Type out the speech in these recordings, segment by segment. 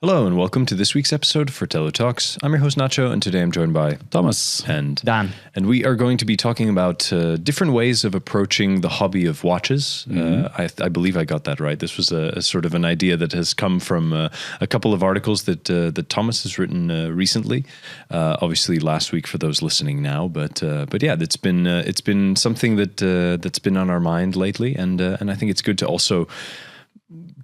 Hello and welcome to this week's episode of Fratello Talks. I'm your host Nacho, and today I'm joined by Thomas and Dan. And we are going to be talking about different ways of approaching the hobby of watches. I believe I got that right. This was a sort of an idea that has come from a couple of articles that Thomas has written recently. Obviously, last week for those listening now, but yeah, it's been something that's been on our mind lately, and I think it's good to also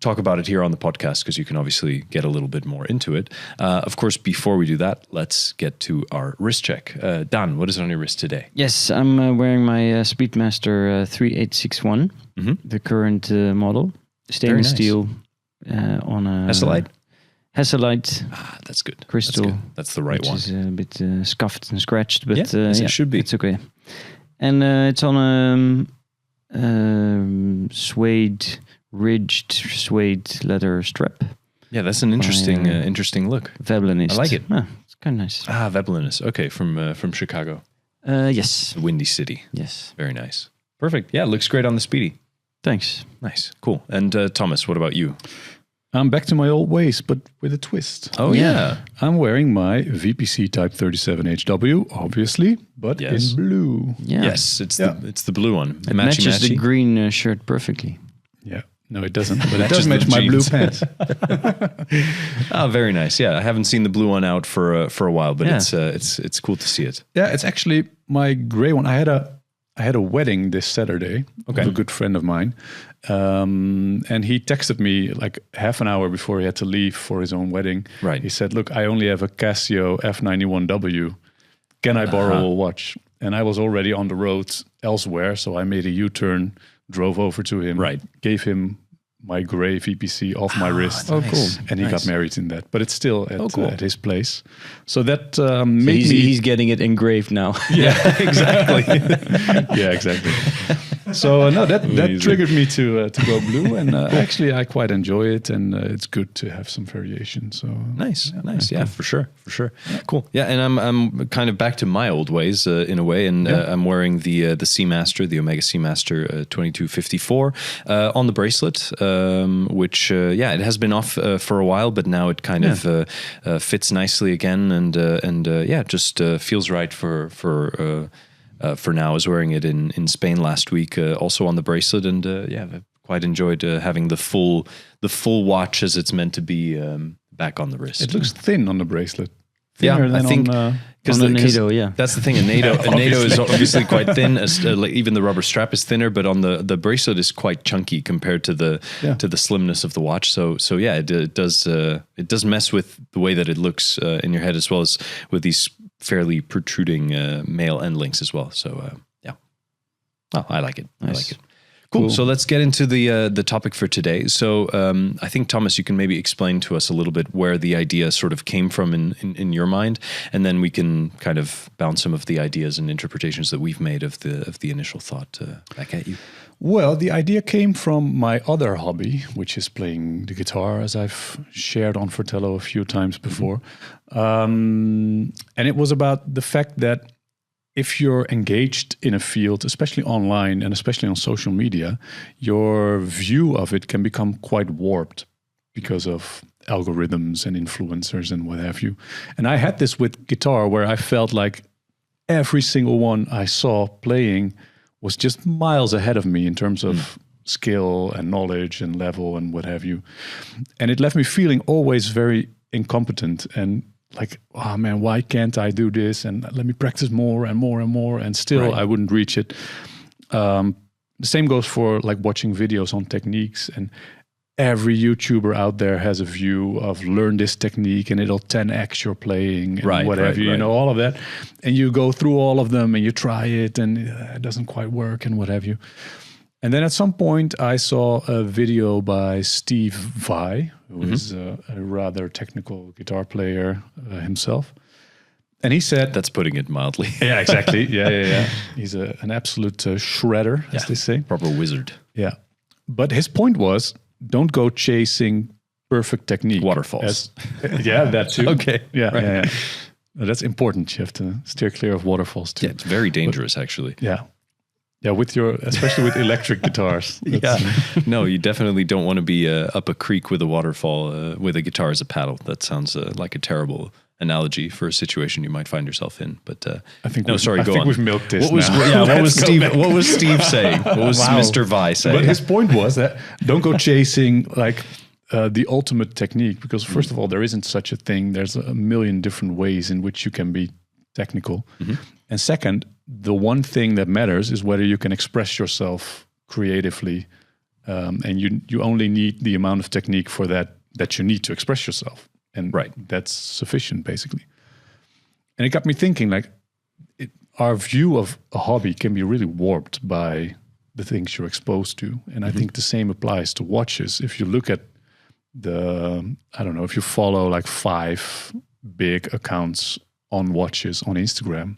talk about it here on the podcast because you can obviously get a little bit more into it. Of course, before we do that, let's get to our wrist check. Dan, what is on your wrist today? Yes, I'm wearing my Speedmaster 3861, the current model. Stainless steel on a... Hasselite. Ah, that's good. Crystal. That's good. That's the right one. Which is a bit scuffed and scratched, but as it should be. It's okay. And it's on a ridged suede leather strap. Yeah, that's an interesting interesting look. Veblenist. I like it. It's kind of nice. Ah, Veblenist. Okay, from Chicago. Yes. The Windy City. Yes. Very nice. Perfect. Yeah, looks great on the Speedy. Thanks. Nice. Cool. And Thomas, what about you? I'm back to my old ways, but with a twist. Oh, yeah. I'm wearing my VPC Type 37HW, obviously, but in blue. Yeah. Yes, it's the blue one. It matches the green shirt perfectly. Yeah. No, it doesn't, but it does match my blue pants. Oh, very nice. Yeah, I haven't seen the blue one out for a while, but it's cool to see it. Yeah, it's actually my gray one. I had a wedding this Saturday of a good friend of mine, and he texted me like half an hour before he had to leave for his own wedding. Right. He said, "Look, I only have a Casio F91W. Can I borrow a watch?" And I was already on the road elsewhere, so I made a U-turn, drove over to him, gave him my gray VPC off my wrist. Oh, cool. And he got married in that. But it's still at his place. So that he's getting it engraved now. Yeah, exactly. Yeah, exactly. So that triggered me to go blue. And actually, I quite enjoy it. And it's good to have some variation. So nice. Yeah, for sure. Yeah. Cool. Yeah, and I'm kind of back to my old ways in a way. And I'm wearing the Seamaster, the Omega Seamaster 2254 on the bracelet. Which it has been off for a while, but now it kind of fits nicely again, and just feels right for now. I was wearing it in Spain last week, also on the bracelet, and I've quite enjoyed having the full watch as it's meant to be back on the wrist. It looks thin on the bracelet. Thinner than I think. Because the NATO, that's the thing. A NATO is obviously quite thin. Even the rubber strap is thinner, but on the bracelet is quite chunky compared to the slimness of the watch. So it does mess with the way that it looks in your head, as well as with these fairly protruding male end links as well. So I like it. Nice. I like it. Cool. So let's get into the topic for today. So I think, Thomas, you can maybe explain to us a little bit where the idea sort of came from in your mind, and then we can kind of bounce some of the ideas and interpretations that we've made of the initial thought back at you. Well, the idea came from my other hobby, which is playing the guitar, as I've shared on Fratello a few times before. And it was about the fact that if you're engaged in a field, especially online and especially on social media, your view of it can become quite warped because of algorithms and influencers and what have you. And I had this with guitar, where I felt like every single one I saw playing was just miles ahead of me in terms of skill and knowledge and level and what have you. And it left me feeling always very incompetent and like, oh man, why can't I do this? And let me practice more and more and more. And still I wouldn't reach it. The same goes for like watching videos on techniques, and every YouTuber out there has a view of learn this technique and it'll 10x your playing and what have you, you know, all of that. And you go through all of them and you try it and it doesn't quite work and what have you. And then at some point I saw a video by Steve Vai, who is a rather technical guitar player himself. And he said... That's putting it mildly. Yeah, exactly. Yeah. He's an absolute shredder, as they say. Proper wizard. Yeah. But his point was, don't go chasing perfect technique. Waterfalls. That too. Okay. Yeah. That's important. You have to steer clear of waterfalls too. Yeah, it's very dangerous, actually. Yeah. Yeah, especially with electric guitars. No, you definitely don't want to be up a creek with a waterfall with a guitar as a paddle. That sounds like a terrible analogy for a situation you might find yourself in. But I think go on. We've milked this. What was Steve saying? What was Mr. Vi saying? But his point was that don't go chasing like the ultimate technique, because first of all, there isn't such a thing. There's a million different ways in which you can be technical. And second, the one thing that matters is whether you can express yourself creatively, and you only need the amount of technique for that you need to express yourself, and that's sufficient basically. And it got me thinking, like, our view of a hobby can be really warped by the things you're exposed to, and I think the same applies to watches. If you look at if you follow like 5 big accounts on watches on Instagram,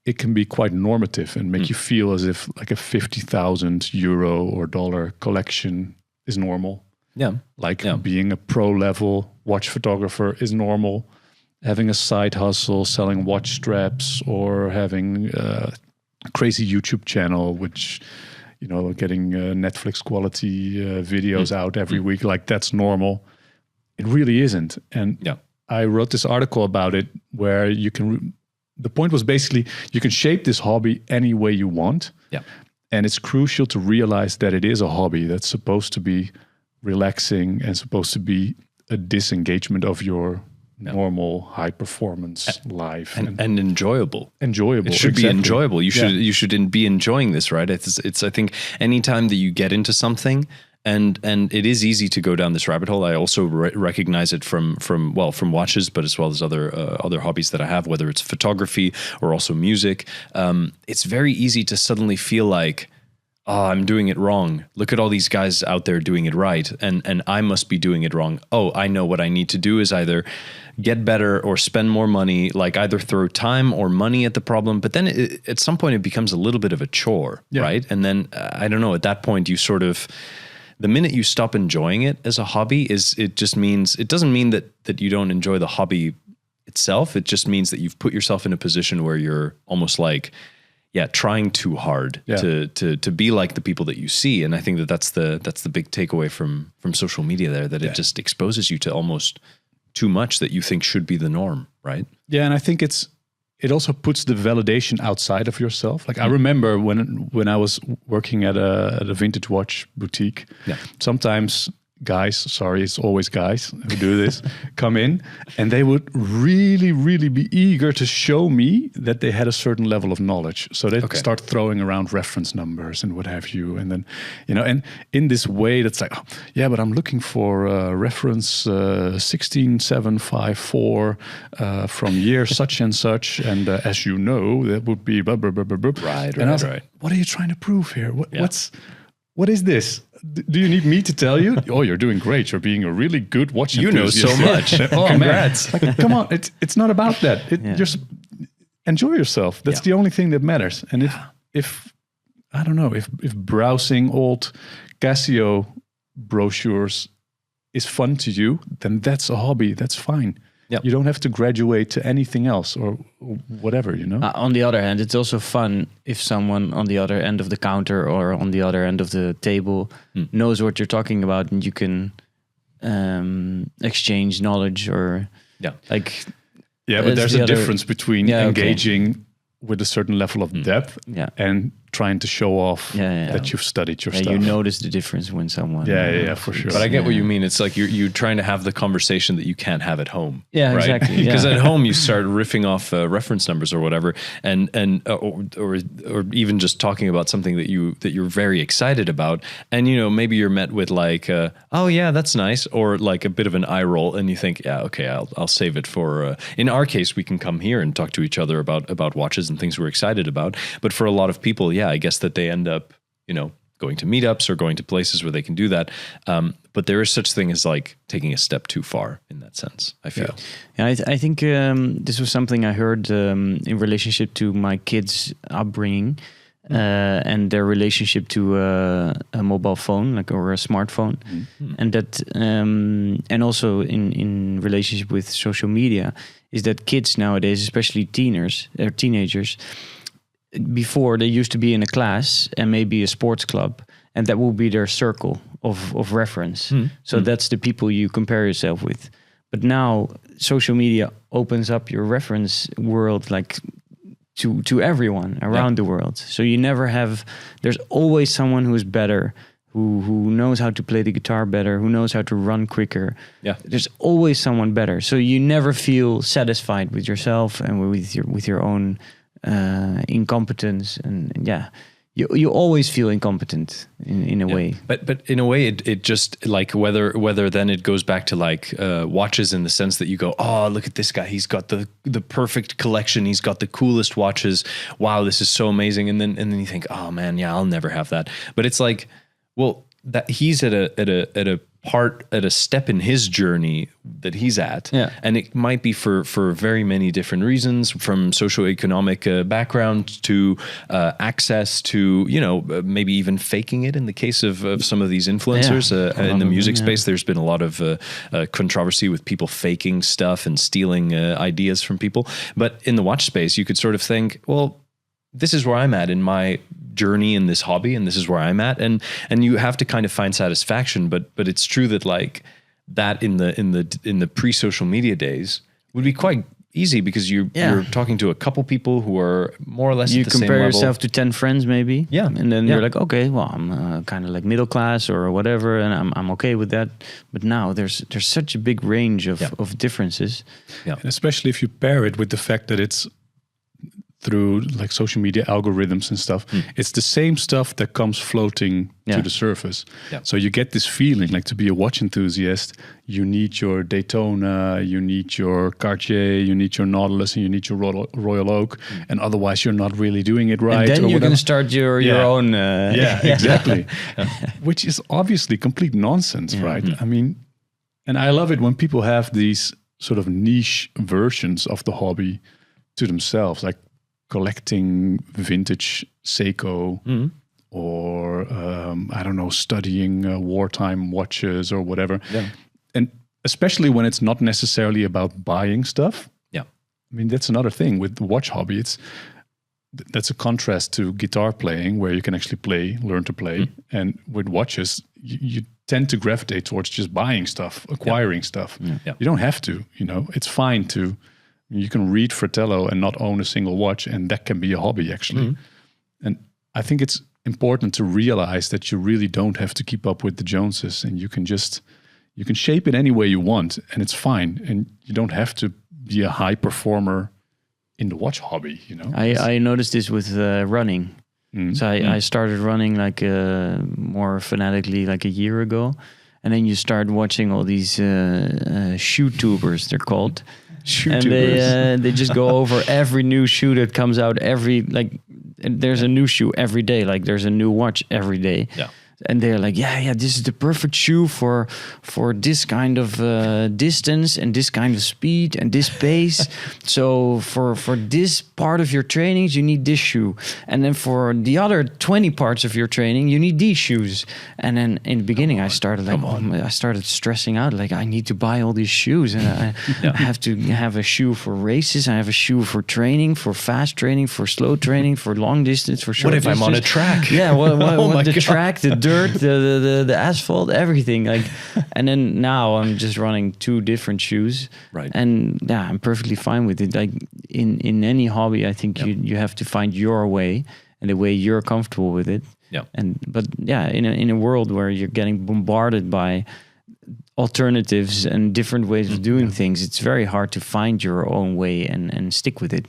it can be quite normative and make you feel as if like a 50,000 euro or dollar collection is normal. Being a pro level watch photographer is normal. Having a side hustle, selling watch straps, or having a crazy YouTube channel, which, getting Netflix quality videos out every week, like that's normal. It really isn't. And I wrote this article about it where the point was basically you can shape this hobby any way you want. And it's crucial to realize that it is a hobby that's supposed to be relaxing and supposed to be a disengagement of your normal high performance life and enjoyable. It should be enjoyable. You should be enjoying this, right? It's I think anytime that you get into something, and it is easy to go down this rabbit hole. I also recognize it from watches, but as well as other hobbies that I have, whether it's photography or also music. It's very easy to suddenly feel like, oh, I'm doing it wrong. Look at all these guys out there doing it right, and I must be doing it wrong. Oh, I know what I need to do is either get better or spend more money, like either throw time or money at the problem. But then at some point it becomes a little bit of a chore, right? And then I don't know, at that point you sort of, the minute you stop enjoying it as a hobby, it doesn't mean that you don't enjoy the hobby itself. It just means that you've put yourself in a position where you're almost like, trying too hard to be like the people that you see. And I think that's the big takeaway from social media there, that it just exposes you to almost too much that you think should be the norm, right? Yeah, and I think it also puts the validation outside of yourself. Like I remember when I was working at a vintage watch boutique, sometimes guys, sorry, it's always guys who do this, come in and they would really, really be eager to show me that they had a certain level of knowledge. So they'd start throwing around reference numbers and what have you. And then, and in this way that's like, but I'm looking for reference 16754 from year such and such. And as you know, that would be blah, blah, blah, blah, blah. Right. What are you trying to prove here? What is this? Do you need me to tell you? Oh, you're doing great. You're being a really good watch enthusiast. You know so much. Oh, congrats. Like, come on, it's not about that. Just enjoy yourself. That's the only thing that matters. And if I don't know, if browsing old Casio brochures is fun to you, then that's a hobby. That's fine. You don't have to graduate to anything else or whatever, On the other hand, it's also fun if someone on the other end of the counter or on the other end of the table knows what you're talking about, and you can exchange knowledge or but there's a difference between engaging with a certain level of depth and trying to show off that you've studied your stuff. You notice the difference when someone... for sure. But I get what you mean. It's like you're trying to have the conversation that you can't have at home. Yeah, right? exactly. Because at home you start riffing off reference numbers or whatever, or even just talking about something that you're very excited about, and maybe you're met with like, oh yeah, that's nice, or like a bit of an eye roll, and you think, I'll save it for. In our case, we can come here and talk to each other about watches and things we're excited about. But for a lot of people, I guess that they end up, going to meetups or going to places where they can do that. But there is such thing as like taking a step too far in that sense, I feel. Yeah, I think this was something I heard in relationship to my kids' upbringing and their relationship to a mobile phone, or a smartphone. And that, and also in relationship with social media, is that kids nowadays, especially teenagers, before they used to be in a class and maybe a sports club, and that will be their circle of reference. So that's the people you compare yourself with. But now social media opens up your reference world like to everyone around the world. So you never have, there's always someone who is better, who knows how to play the guitar better, who knows how to run quicker. Yeah. There's always someone better. So you never feel satisfied with yourself and with your own incompetence. And you always feel incompetent in a way. But in a way, it just like whether then it goes back to like watches in the sense that you go, oh, look at this guy, he's got the perfect collection, he's got the coolest watches. Wow, this is so amazing. And then you think, oh man, yeah, I'll never have that. But it's like, well, that he's at a step in his journey that he's at, and it might be for very many different reasons, from socioeconomic background to access to maybe even faking it. In the case of some of these influencers in the music space, there's been a lot of controversy with people faking stuff and stealing ideas from people. But in the watch space, you could sort of think, well, this is where I'm at in my journey in this hobby, and this is where I'm at, and you have to kind of find satisfaction. But it's true that like that in the pre-social media days would be quite easy, because you're talking to a couple people who are more or less you at the same compare level. yourself to 10 friends maybe, and then you're like, okay, well, I'm kind of like middle class or whatever, and I'm okay with that. But now there's such a big range of differences, and especially if you pair it with the fact that it's through like social media algorithms and stuff, it's the same stuff that comes floating to the surface. So you get this feeling like, to be a watch enthusiast, you need your Daytona, you need your Cartier, you need your Nautilus, and you need your Royal Oak, and otherwise you're not really doing it right. And then or you're whatever. going to start your own. Exactly. Which is obviously complete nonsense, right? I mean, and I love it when people have these sort of niche versions of the hobby to themselves, like collecting vintage Seiko, or I don't know, studying wartime watches or whatever. And especially when it's not necessarily about buying stuff. I mean, that's another thing with the watch hobby. That's a contrast to guitar playing, where you can actually learn to play. And with watches, you tend to gravitate towards just buying stuff, acquiring stuff. You don't have to, it's fine to. You can read Fratello and not own a single watch, and that can be a hobby, actually. And I think it's important to realize that you really don't have to keep up with the Joneses, and you can shape it any way you want, and it's fine. And you don't have to be a high performer in the watch hobby, I noticed this with running. So I started running like more fanatically like a year ago, and then you start watching all these shoe tubers, they're called. And they just go over every new shoe that comes out there's a new shoe every day, like there's a new watch every day. And they're like, this is the perfect shoe for this kind of distance and this kind of speed and this pace. So for this part of your trainings, you need this shoe. And then for the other 20 parts of your training, you need these shoes. And then in the beginning, I started I started stressing out, like I need to buy all these shoes. And I have to have a shoe for races. I have a shoe for training, for fast training, for slow training, for long distance, for short distance. What if I'm on a track? What the track, the dirt, the asphalt, everything. And then now I'm just running 2 different shoes, and I'm perfectly fine with it. Like in any hobby, I think you have to find your way and the way you're comfortable with it. But in a world where you're getting bombarded by alternatives and different ways of doing things, it's very hard to find your own way and stick with it.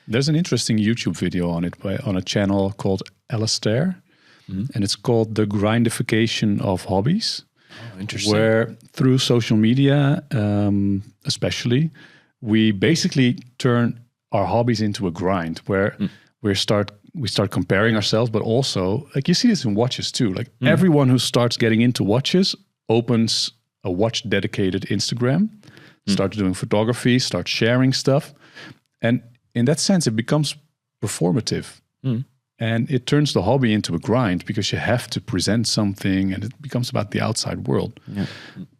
There's an interesting YouTube video on it on a channel called Alistair. And it's called The Grindification of Hobbies. Oh, interesting. Where through social media, especially, we basically turn our hobbies into a grind, where we start comparing ourselves, but also, like, you see this in watches too. Like everyone who starts getting into watches opens a watch dedicated Instagram, starts doing photography, starts sharing stuff. And in that sense, it becomes performative. And it turns the hobby into a grind, because you have to present something, and it becomes about the outside world.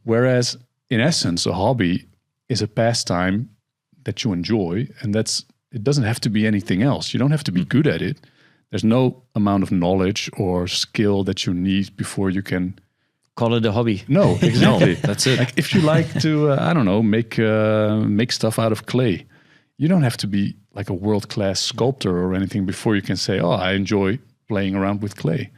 Whereas, in essence, a hobby is a pastime that you enjoy, and that's it doesn't have to be anything else. You don't have to be good at it. There's no amount of knowledge or skill that you need before you can Call it a hobby. No, exactly. That's it. Like if you like to, I don't know, make stuff out of clay, you don't have to be like a world-class sculptor or anything before you can say, oh, I enjoy playing around with clay.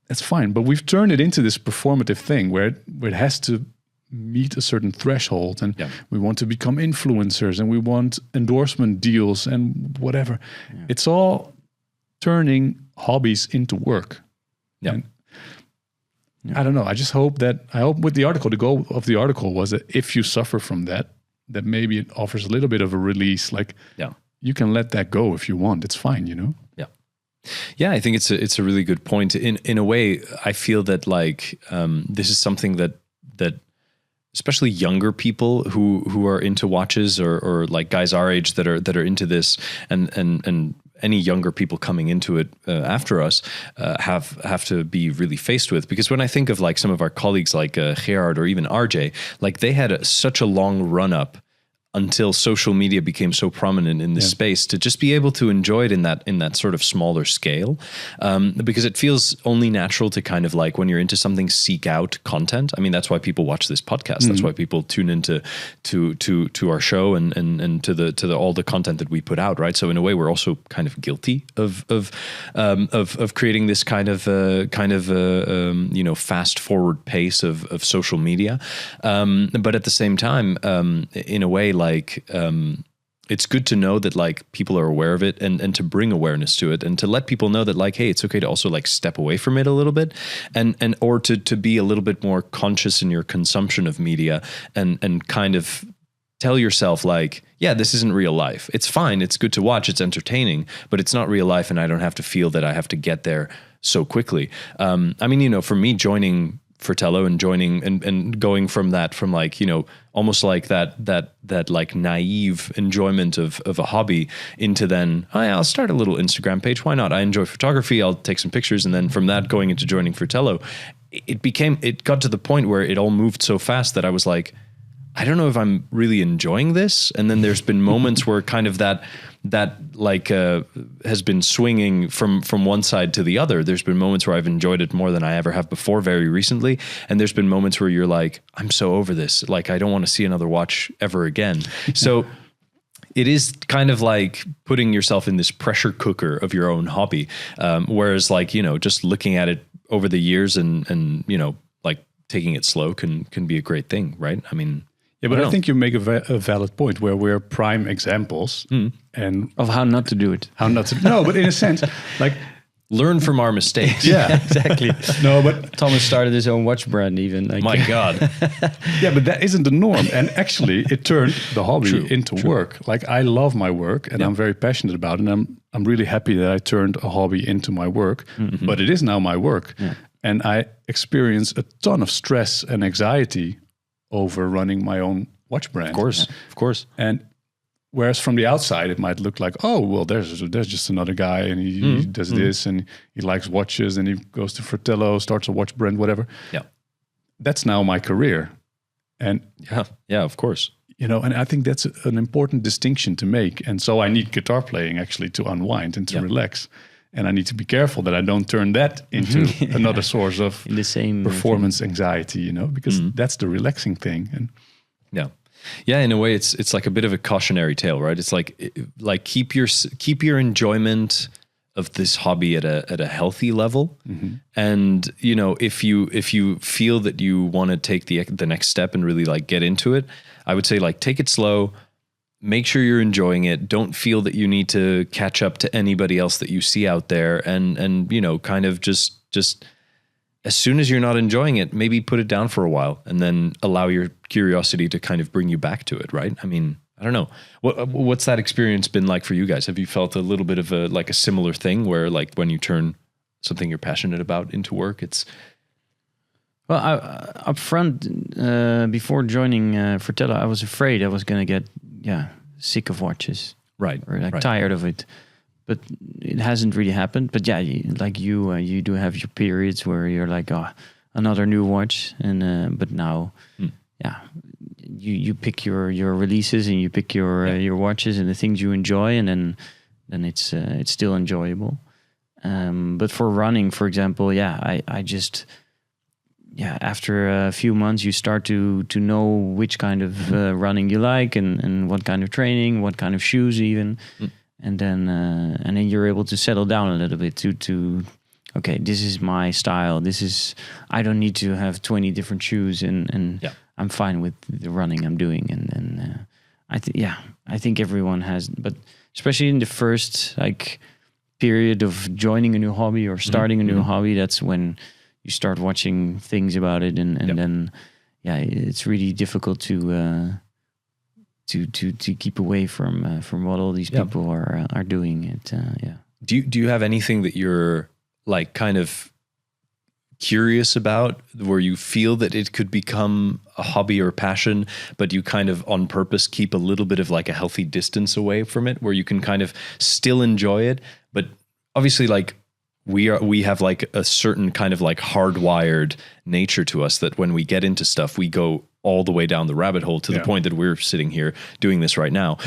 That's fine. But we've turned it into this performative thing where it has to meet a certain threshold, and we want to become influencers, and we want endorsement deals and whatever. Yeah. It's all turning hobbies into work. Yeah. And I don't know. I hope with the article, the goal of the article was that if you suffer from that maybe it offers a little bit of a release. Like, you can let that go if you want. It's fine, you know? Yeah. Yeah, I think it's a really good point. In a way, I feel that like this is something that especially younger people who are into watches or like guys our age that are into this and any younger people coming into it after us have to be really faced with. Because when I think of like some of our colleagues like Gerard or even RJ, like they had such a long run up until social media became so prominent in this space to just be able to enjoy it in that sort of smaller scale, because it feels only natural to kind of like when you're into something seek out content. I mean, that's why people watch this podcast. That's why people tune into to our show and to the all the content that we put out, right? So in a way, we're also kind of guilty of creating this kind of fast forward pace of social media, but at the same time, in a way, like it's good to know that like people are aware of it and to bring awareness to it and to let people know that like, hey, it's okay to also like step away from it a little bit and or to be a little bit more conscious in your consumption of media and kind of tell yourself like, yeah, this isn't real life. It's fine. It's good to watch. It's entertaining, but it's not real life. And I don't have to feel that I have to get there so quickly. I mean, you know, for me joining Fratello and joining and going from like, you know, almost like that like naive enjoyment of a hobby into then, oh yeah, I'll start a little Instagram page. Why not? I enjoy photography. I'll take some pictures. And then from that going into joining Fratello, it got to the point where it all moved so fast that I was like, I don't know if I'm really enjoying this. And then there's been moments where kind of that like has been swinging from one side to the other. There's been moments where I've enjoyed it more than I ever have before very recently. And there's been moments where you're like, I'm so over this. Like, I don't want to see another watch ever again. So it is kind of like putting yourself in this pressure cooker of your own hobby. Whereas like, you know, just looking at it over the years and you know, like taking it slow can be a great thing, right? I mean, yeah, but I think you make a valid point where we're prime examples and of how not to do it. No, but in a sense, like learn from our mistakes. Yeah, exactly. No, but Thomas started his own watch brand even. Like, my God. Yeah, but that isn't the norm. And actually it turned the hobby into work. Like I love my work and I'm very passionate about it. And I'm really happy that I turned a hobby into my work, but it is now my work. Yeah. And I experience a ton of stress and anxiety over running my own watch brand. Of course. And whereas from the outside, it might look like, oh, well, there's just another guy and he does this and he likes watches and he goes to Fratello, starts a watch brand, whatever. Yeah. That's now my career. And yeah, of course. You know, and I think that's an important distinction to make. And so I need guitar playing actually to unwind and to relax. And I need to be careful that I don't turn that into another source of in the same performance anxiety, you know, because that's the relaxing thing. And yeah, in a way, it's like a bit of a cautionary tale, right? It's like keep your enjoyment of this hobby at a healthy level, and you know, if you feel that you want to take the next step and really like get into it, I would say like take it slow. Make sure you're enjoying it. Don't feel that you need to catch up to anybody else that you see out there. And you know, kind of just as soon as you're not enjoying it, maybe put it down for a while and then allow your curiosity to kind of bring you back to it, right? I mean, I don't know. What's that experience been like for you guys? Have you felt a little bit of a similar thing where like when you turn something you're passionate about into work, it's... Well, up front, before joining Fratello, I was afraid I was going to get sick of watches, right? Or like tired of it. But it hasn't really happened. But yeah, like you do have your periods where you're like, oh, another new watch, and but now, you pick your releases and you pick your watches and the things you enjoy, and then it's still enjoyable. But for running, for example, I just after a few months you start to know which kind of running you like and what kind of training, what kind of shoes even, and then you're able to settle down a little bit to okay, this is my style. I don't need to have 20 different shoes, and I'm fine with the running I'm doing. And I think everyone has, but especially in the first period of joining a new hobby or starting a new hobby, that's when you start watching things about it, and then it's really difficult to keep away from what all these people are doing. Do you have anything that you're kind of curious about, where you feel that it could become a hobby or passion, but you kind of on purpose keep a little bit of a healthy distance away from it, where you can kind of still enjoy it, but obviously we have a certain kind of hardwired nature to us that when we get into stuff, we go all the way down the rabbit hole to the point that we're sitting here doing this right now.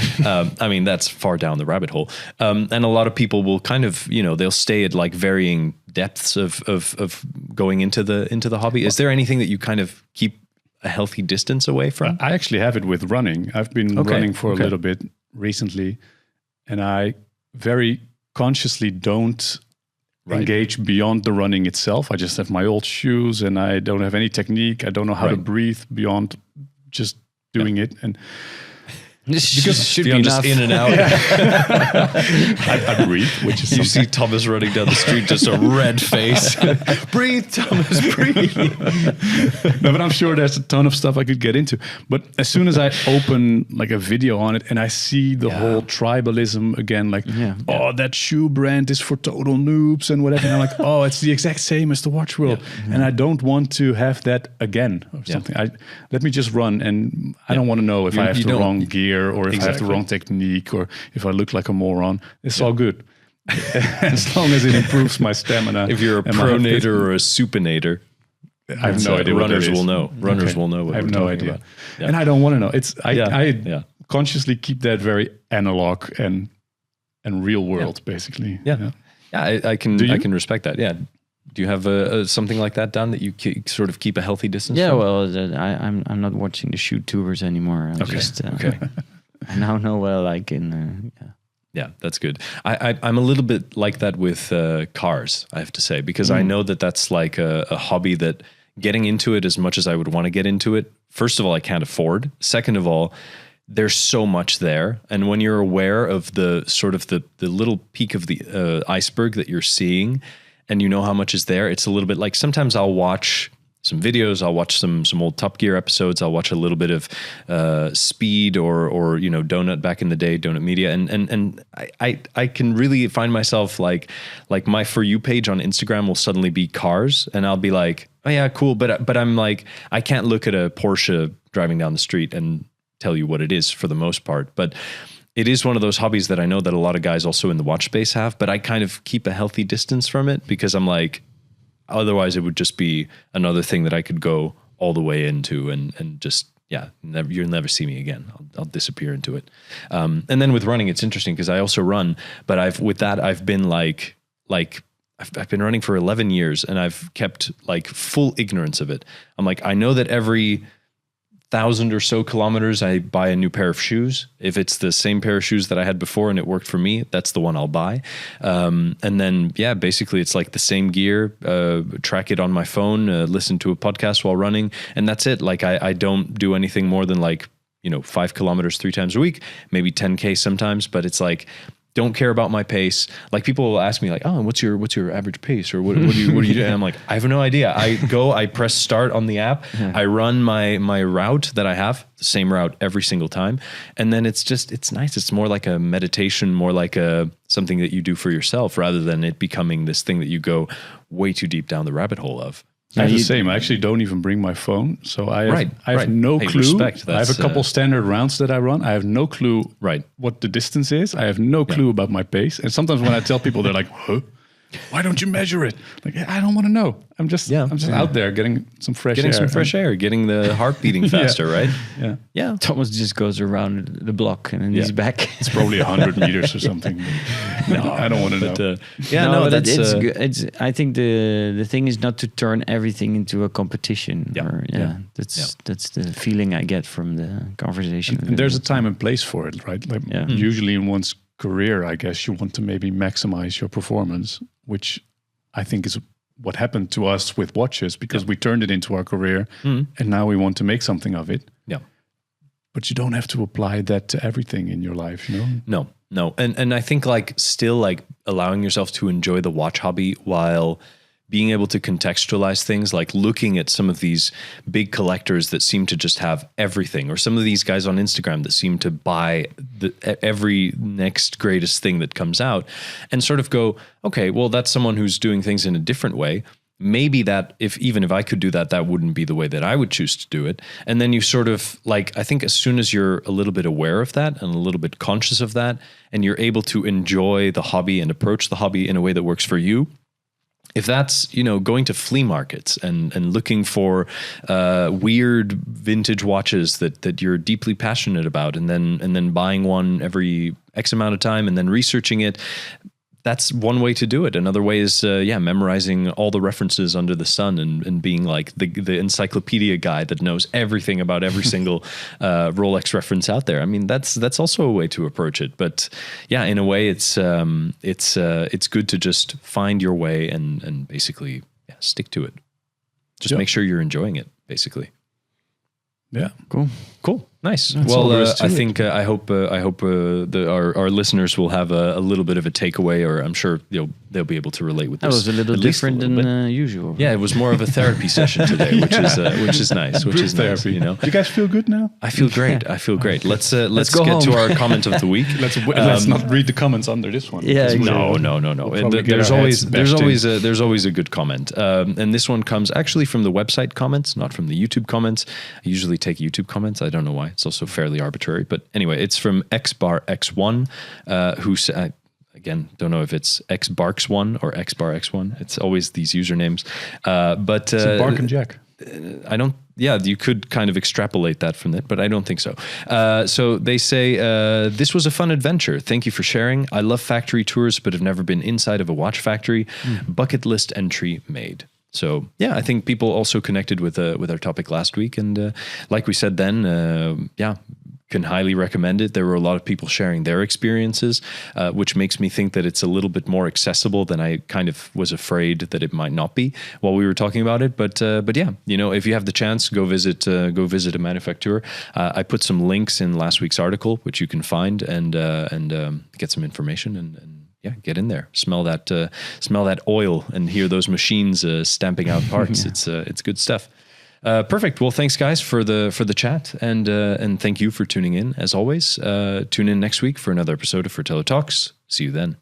I mean, that's far down the rabbit hole. And a lot of people will kind of, they'll stay at varying depths of going into the hobby. Is there anything that you kind of keep a healthy distance away from? I actually have it with running. I've been running for a little bit recently, and I very consciously don't engage beyond the running itself. I just have my old shoes and I don't have any technique. I don't know how to breathe beyond just doing it. And because should be just in and out. I breathe, which is you see Thomas running down the street, just a red face. Breathe, Thomas, breathe. No, but I'm sure there's a ton of stuff I could get into. But as soon as I open a video on it and I see the whole tribalism again, that shoe brand is for total noobs and whatever, and I'm like, oh, it's the exact same as the watch world, and I don't want to have that again or something. Let me just run, and I don't want to know if I have the wrong gear, or if I have the wrong technique, or if I look like a moron. It's all good. As long as it improves my stamina. If you're a pronator or a supinator, I have no idea. Runners will know. Runners will know what I have we're no talking idea. about. Yeah. And I don't want to know. I consciously keep that very analog and real world, basically. Yeah. I can respect that. Yeah. Do you have something like that, Dan, that you sort of keep a healthy distance from? Well, I'm not watching the shoot tours anymore. I now know what I like. Yeah, that's good. I'm a little bit like that with cars, I have to say, because I know that that's a hobby that getting into it as much as I would want to get into it, first of all, I can't afford. Second of all, there's so much there. And when you're aware of the sort of the little peak of the iceberg that you're seeing, and you know how much is there, it's a little bit sometimes I'll watch some videos, I'll watch some old Top Gear episodes, I'll watch a little bit of Speed or Donut back in the day, Donut Media, and I can really find myself like my For You page on Instagram will suddenly be cars, and I'll be like, oh yeah, cool, but I'm like, I can't look at a Porsche driving down the street and tell you what it is for the most part, but it is one of those hobbies that I know that a lot of guys also in the watch space have, but I kind of keep a healthy distance from it because I'm like, otherwise it would just be another thing that I could go all the way into and just, you'll never see me again. I'll disappear into it. And then with running, it's interesting because I also run, but I've been I've been running for 11 years and I've kept full ignorance of it. I'm like, I know that every 1,000 or so kilometers, I buy a new pair of shoes. If it's the same pair of shoes that I had before and it worked for me, that's the one I'll buy. And then, basically it's the same gear, track it on my phone, listen to a podcast while running. And that's it. I don't do anything more than 5 kilometers 3 times a week, maybe 10K sometimes, but it's don't care about my pace. People will ask me oh, what's your average pace, or what do you do? And I'm like, I have no idea. I press start on the app. I run my route that I have, the same route every single time. And then it's nice. It's more like a meditation, more like something that you do for yourself rather than it becoming this thing that you go way too deep down the rabbit hole of. I have the same. I actually don't even bring my phone, so I have no clue. Respect. I have a couple standard rounds that I run. I have no clue what the distance is. I have no clue about my pace. And sometimes when I tell people, they're like, huh? Why don't you measure it? Like, I don't want to know. I'm just out there getting some fresh air. Getting the heart beating faster, right? Yeah. Yeah. Thomas just goes around the block and then he's back. It's probably 100 meters or something. No, I don't want to know. That's it's good. I think the thing is not to turn everything into a competition. That's the feeling I get from the conversation. And there's a time and place for it, right? Like usually in one's career, I guess you want to maybe maximize your performance, which I think is what happened to us with watches, because we turned it into our career and now we want to make something of it. Yeah. But you don't have to apply that to everything in your life, you know? No. And I think like still like allowing yourself to enjoy the watch hobby while being able to contextualize things, like looking at some of these big collectors that seem to just have everything, or some of these guys on Instagram that seem to buy every next greatest thing that comes out, and sort of go, okay, well, that's someone who's doing things in a different way. Maybe that even if I could do that, that wouldn't be the way that I would choose to do it. And then you sort of like, I think as soon as you're a little bit aware of that and a little bit conscious of that, and you're able to enjoy the hobby and approach the hobby in a way that works for you, if that's, going to flea markets and looking for weird vintage watches that you're deeply passionate about, and then buying one every X amount of time and then researching it, that's one way to do it. Another way is, memorizing all the references under the sun and being like the encyclopedia guy that knows everything about every single Rolex reference out there. I mean, that's also a way to approach it. But yeah, in a way, it's good to just find your way and basically stick to it. Just make sure you're enjoying it, basically. Yeah, cool. Nice. That's well, I think I hope our listeners will have a little bit of a takeaway, or I'm sure they'll be able to relate with this. That was a little different than usual. Yeah, it was more of a therapy session today, which is nice. Which is therapy. Nice, Do you guys feel good now? I feel great. Let's get home. to our comment of the week. Let's not read the comments under this one. Yeah, no. We'll There's always a good comment, and this one comes actually from the website comments, not from the YouTube comments. I usually take YouTube comments. I don't know why. It's also fairly arbitrary, but anyway, it's from xbarx1, who said, again, don't know if it's xbarx1 or xbarx1. It's always these usernames, but it's Bark and Jack. I don't. Yeah, you could kind of extrapolate that from it, but I don't think so. So they say, this was a fun adventure. Thank you for sharing. I love factory tours, but have never been inside of a watch factory. Bucket list entry made. So yeah, I think people also connected with our topic last week, and like we said then, can highly recommend it. There were a lot of people sharing their experiences, which makes me think that it's a little bit more accessible than I kind of was afraid that it might not be while we were talking about it. But yeah, if you have the chance, go visit a manufacturer. I put some links in last week's article, which you can find and get some information and yeah, get in there, smell that oil, and hear those machines stamping out parts. It's good stuff. Perfect. Well, thanks guys for the chat, and thank you for tuning in. As always, tune in next week for another episode of Fratello Talks. See you then.